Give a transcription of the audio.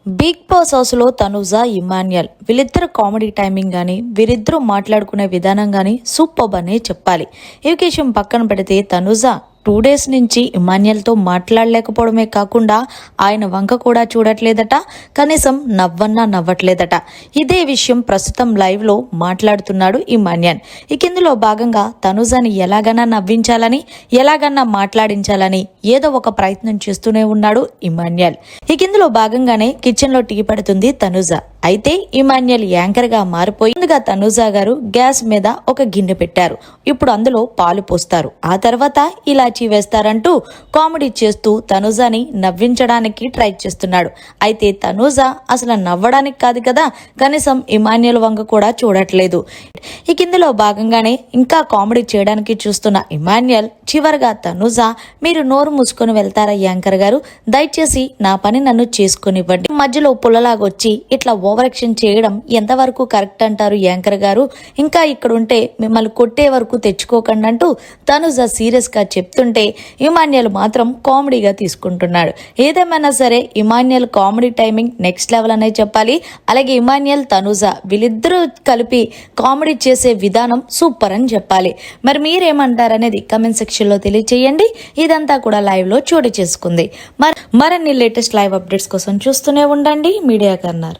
Big boss హౌస్లో తనుజ ఇమాన్యుయల్ వీళ్ళిద్దరు comedy timing కానీ వీరిద్దరూ మాట్లాడుకునే విధానం కానీ సూపర్ అనే చెప్పాలి. ఈ విషయం పక్కన పెడితే తనుజ 2 days నుంచి ఇమాన్యుయల్తో మాట్లాడలేకపోవడమే కాకుండా ఆయన వంక కూడా చూడట్లేదట, కనీసం నవ్వన్నా నవ్వట్లేదట. ఇదే విషయం ప్రస్తుతం లైవ్లో మాట్లాడుతున్నాడు ఇమాన్యుయల్. ఇందులో భాగంగా తనుజని ఎలాగన్నా నవ్వించాలని, ఎలాగన్నా మాట్లాడించాలని ఏదో ఒక ప్రయత్నం చేస్తూనే ఉన్నాడు ఇమాన్యుయల్. ఇందులో భాగంగానే కిచెన్లో టీ పెడుతుంది తనుజ. అయితే ఇమాన్యుయల్ యాంకర్ గా మారిపోయి ముందుగా తనుజ గారు గ్యాస్ మీద ఒక గిన్నె పెట్టారు. ఇప్పుడు అందులో పాలు పోస్తారు, ఆ తర్వాత ఇలాచీ వేస్తారంటూ కామెడీ చేస్తూ తనుజని నవ్వించడానికి ట్రై చేస్తున్నాడు. అయితే తనుజ అసలు నవ్వడానికి కాదు కదా, కనీసం ఇమాన్యుయల్ వంక కూడా చూడట్లేదు. ఇందులో భాగంగానే ఇంకా కామెడీ చేయడానికి చూస్తున్న ఇమాన్యుయల్ చివరిగా తనుజ, మీరు నోరు మూసుకొని వెళ్తారా యాంకర్ గారు, దయచేసి నా పని నన్ను చేసుకునివ్వండి, మధ్యలో పుల్లలాగొచ్చి ఇట్లా ఓవర్ యాక్షన్ చేయడం ఎంతవరకు కరెక్ట్ అంటారు యాంకర్ గారు, ఇంకా ఇక్కడ ఉంటే మిమ్మల్ని కొట్టే వరకు తెచ్చుకోకండి అంటూ తనుజ సీరియస్ గా చెప్తుంటే ఇమాన్యుయల్ మాత్రం కామెడీగా తీసుకుంటున్నాడు. ఏదేమైనా సరే Emmanuel comedy timing next level అనే చెప్పాలి. అలాగే ఇమాన్యుయల్ తనుజ వీళ్ళిద్దరూ కలిపి కామెడీ చేసే విధానం సూపర్ అని చెప్పాలి. మరి మీరేమంటారనేది కమెంట్ సెక్షన్ లో తెలియచేయండి. ఇదంతా కూడా లైవ్ లో చోటు చేసుకుంది. మరిన్ని లేటెస్ట్ లైవ్ అప్డేట్స్ కోసం చూస్తూనే ఉండండి మీడియా కార్నర్.